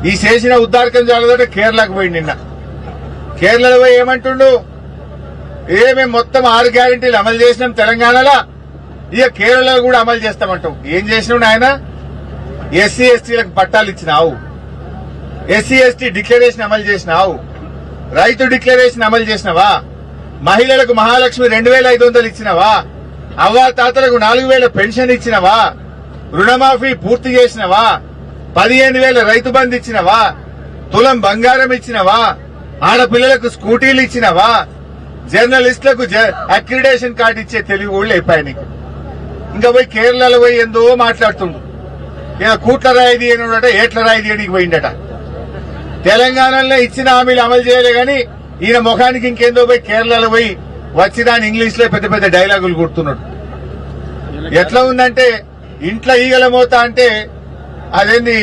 ఈ చేసిన ఉద్దారకం చాలదంటే కేరళకు పోయి నిన్న కేరళలో పోయి ఏమంటుండు మేము మొత్తం 6 గ్యారెంటీలు అమలు చేసినాం తెలంగాణలో ఇక కేరళలో కూడా అమలు చేస్తామంటావు. ఏం చేసినావు ఆయన? ఎస్సీ ఎస్టీలకు పట్టాలు ఇచ్చినావు, ఎస్సీ ఎస్టీ డిక్లరేషన్ అమలు చేసినావు, రైతు డిక్లరేషన్ అమలు చేసినావా, మహిళలకు మహాలక్ష్మి 2500 ఇచ్చినావా, అవ్వా తాతలకు 4000 పెన్షన్ ఇచ్చినావా, రుణమాఫీ పూర్తి చేసినవా, 15,000 రైతు బంధు ఇచ్చినవా, తులం బంగారం ఇచ్చినవా, ఆడపిల్లలకు స్కూటీలు ఇచ్చినవా, జర్నలిస్టులకు అక్రిడేషన్ కార్డు ఇచ్చే తెలివి కూడా అయిపోయాయి నీకు. ఇంకా పోయి కేరళలో పోయి ఎందో మాట్లాడుతుండు. ఇలా కూట్ల రాయి తీయనుడట, ఏట్ల రాయి తీయడానికి పోయిండట. తెలంగాణలో ఇచ్చిన హామీలు అమలు చేయలే గాని ఈయన ముఖానికి ఇంకేందో పోయి కేరళలో పోయి వచ్చిదాని ఇంగ్లీష్ లో పెద్ద పెద్ద డైలాగులు కొడుతున్నాడు. ఎట్లా ఉందంటే ఇంట్లో ఈగల మోత అంటే అదేంది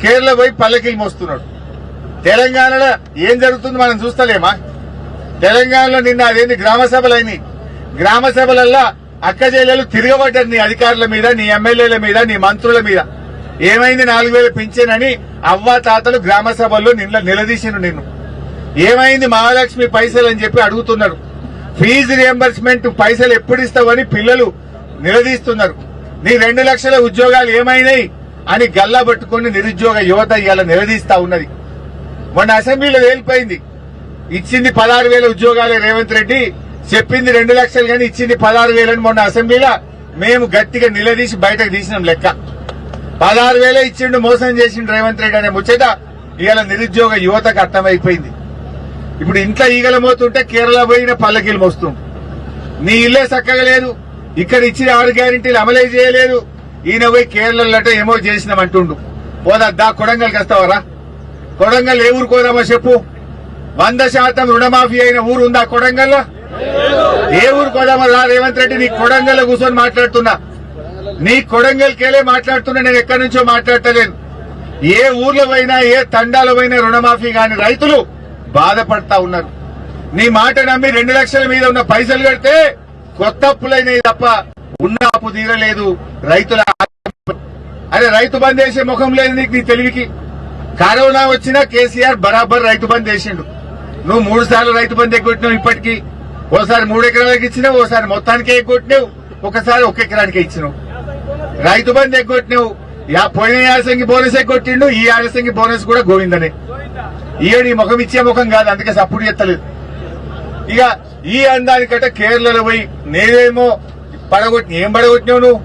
కేరళ పోయి పల్లకిలు మోస్తున్నాడు. తెలంగాణలో ఏం జరుగుతుంది మనం చూస్తలేమా? తెలంగాణలో నిన్న అదేంది గ్రామ సభలైనవి. గ్రామ సభలల్లా అక్క చెల్లెలు తిరగబడ్డారు నీ అధికారుల మీద, నీ ఎమ్మెల్యేల మీద, నీ మంత్రుల మీద. ఏమైంది 4000 పింఛనని అవ్వా తాతలు గ్రామ సభల్లో నిలదీసిను నిన్ను. ఏమైంది మహాలక్ష్మి పైసలు అని చెప్పి అడుగుతున్నారు. ఫీజు రియంబర్స్మెంట్ పైసలు ఎప్పుడు ఇస్తావని పిల్లలు నిలదీస్తున్నారు. నీ 2 లక్షల ఉద్యోగాలు ఏమైనాయి అని గల్లా పట్టుకుని నిరుద్యోగ యువత ఇవాళ నిలదీస్తా ఉన్నది. మొన్న అసెంబ్లీలో తేలిపోయింది. ఇచ్చింది 16,000 ఉద్యోగాలే రేవంత్ రెడ్డి, చెప్పింది 2 లక్షలు కానీ ఇచ్చింది 16,000 అని మొన్న అసెంబ్లీలో మేము గట్టిగా నిలదీసి బయటకు తీసినాం లెక్క. 16,000 ఇచ్చిండు, మోసం చేసిండు రేవంత్ రెడ్డి అనే ముచ్చట ఇవాళ నిరుద్యోగ యువతకు అర్థమైపోయింది. ఇప్పుడు ఇంట్లో ఈగల మోతుంటే కేరళ పోయిన పల్లకీలు మోస్తుంది. నీ ఇల్లే చక్కగా లేదు, ఇక్కడ ఇచ్చిన 6 గ్యారెంటీలు అమలే చేయలేదు. ఈయన పోయి కేరళలో ఏమో చేసినామంటుండు. పోదా కొడంగల్కి వస్తావరా? కొడంగల్ ఏ ఊరు కోదామో చెప్పు. 100% రుణమాఫీ అయిన ఊరు ఉందా కొడంగల్లో? ఏ ఊరు కోదామో రా రేవంత్ రెడ్డి. నీ కొడంగల్లో కూర్చొని మాట్లాడుతున్నా, నీ కొడంగల్కేలే మాట్లాడుతున్నా, నేను ఎక్కడి నుంచో మాట్లాడతలేను. ఏ ఊర్లో పోయినా ఏ తండాలో పోయినా రుణమాఫీ కాని రైతులు బాధపడతా ఉన్నారు. నీ మాట నమ్మి 2 లక్షల మీద ఉన్న పైసలు కడితే కొత్త అప్పులైనవి తప్ప ఉన్న అప్పు తీరలేదు. రైతుల అరే రైతు బంద్ చేసే ముఖం లేదు నీకు, నీ తెలివికి. కరోనా వచ్చినా కేసీఆర్ బరాబర్ రైతు బంద్ చేసిండు. నువ్వు 3 సార్లు రైతు బంద్ ఎగ్గొట్టినావు. ఇప్పటికీ ఓసారి 3 ఎకరాలకు ఇచ్చినావు, ఓసారి మొత్తానికే ఎగ్గొట్టినావు, ఒకసారి 1 ఎకరానికే ఇచ్చినావు. రైతు బంద్ ఎగ్గొట్టినావు. పోయిన యాసంగి బోనస్ ఎగ్గొట్టిండు, ఈ యాసంగి బోనస్ కూడా గోవిందనే. ఈయన ఈ ముఖం ఇచ్చే ముఖం కాదు, అందుకే సప్పుడు ఎత్తలేదు. ఇక ఈ అందానికంటే కేరళలో పోయి నేనేమో ఏం పడగొట్టినావు నువ్వు?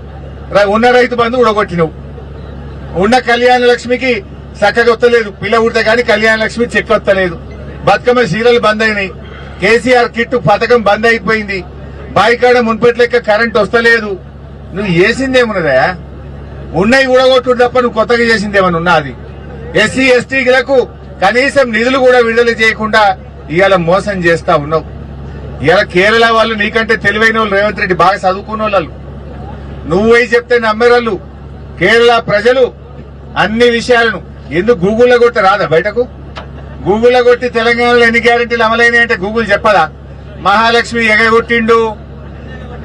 ఉన్న రైతు బంధు ఉడగొట్టినావు. ఉన్న కళ్యాణ లక్ష్మికి చక్కగా వస్తలేదు, పిల్ల ఉడితే కానీ కళ్యాణ లక్ష్మి చెక్ వస్తలేదు. బతుకమ్మ చీరలు బంద్ అయినాయి. కేసీఆర్ కిట్టు పథకం బంద్ అయిపోయింది. బాయికాడ మున్పటి లెక్క కరెంట్ వస్తలేదు. నువ్వు చేసిందేమున్నదా? ఉన్నాయి ఉడగొట్టు తప్ప నువ్వు కొత్తగా చేసిందేమన్నా ఉన్నా? అది ఎస్సీ ఎస్టీలకు కనీసం నిధులు కూడా విడుదల చేయకుండా ఇవాళ మోసం చేస్తా ఉన్నావు. ఇవాళ కేరళ వాళ్ళు నీకంటే తెలివైన వాళ్ళు, రేవంత్ రెడ్డి బాగా చదువుకున్న వాళ్ళు. నువ్వై చెప్తే నమ్మేవాళ్ళు. కేరళ ప్రజలు అన్ని విషయాలను ఎందుకు గూగుల్లో కొట్టి రాదా బయటకు? గూగుల్లో కొట్టి తెలంగాణలో ఎన్ని గ్యారెంటీలు అమలైనాయి అంటే గూగుల్ చెప్పదా? మహాలక్ష్మి ఎగగొట్టిండు,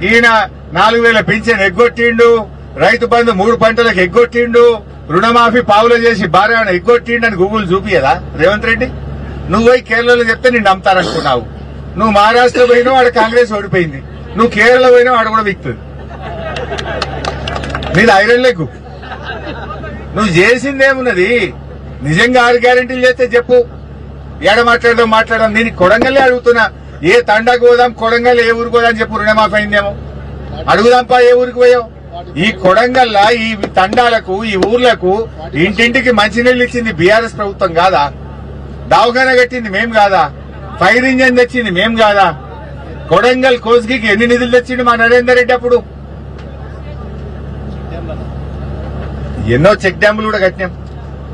ఈయన 4,000 పింఛన్ ఎగ్గొట్టిండు, రైతు బంధు 3 పంటలకు ఎగ్గొట్టిండు, రుణమాఫీ పావులు చేసి భార్య ఎగ్గొట్టిండు అని గూగుల్ చూపియదా రేవంత్ రెడ్డి? నువ్వు కేరళలో చెప్తే నిన్ను నమ్ముతారనుకున్నావు. నువ్వు మహారాష్ట్ర పోయినావు, ఆడ కాంగ్రెస్ ఓడిపోయింది. నువ్వు కేరళ పోయినావు, ఆడ కూడా విక్తుంది. నీది ఐరన్ లెగ్గు. నువ్వు చేసిందేమున్నది? నిజంగా 6 గ్యారెంటీలు చేస్తే చెప్పు. ఏడ మాట్లాడదాం. నేను కొడంగల్లే అడుగుతున్నా. ఏ తండాకు పోదాం, కొడంగల్ ఏ ఊరికి పోదాం చెప్పు. రుణమాఫీ అయిందేమో అడుగుదాంపా. ఏ ఊరికి పోయావు? ఈ కొడంగల్లా ఈ తండాలకు ఈ ఊర్లకు ఇంటింటికి మంచినీళ్లు ఇచ్చింది బీఆర్ఎస్ ప్రభుత్వం కాదా? దవాఖానా కట్టింది మేం కాదా? ఫైర్ ఇంజన్ తెచ్చింది మేం కాదా? కొడంగల్ కోస్గికి ఎన్ని నిధులు తెచ్చిండు మా నరేందర్ రెడ్డి అప్పుడు? ఎన్నో చెక్ డ్యాములు కూడా కట్టినాం.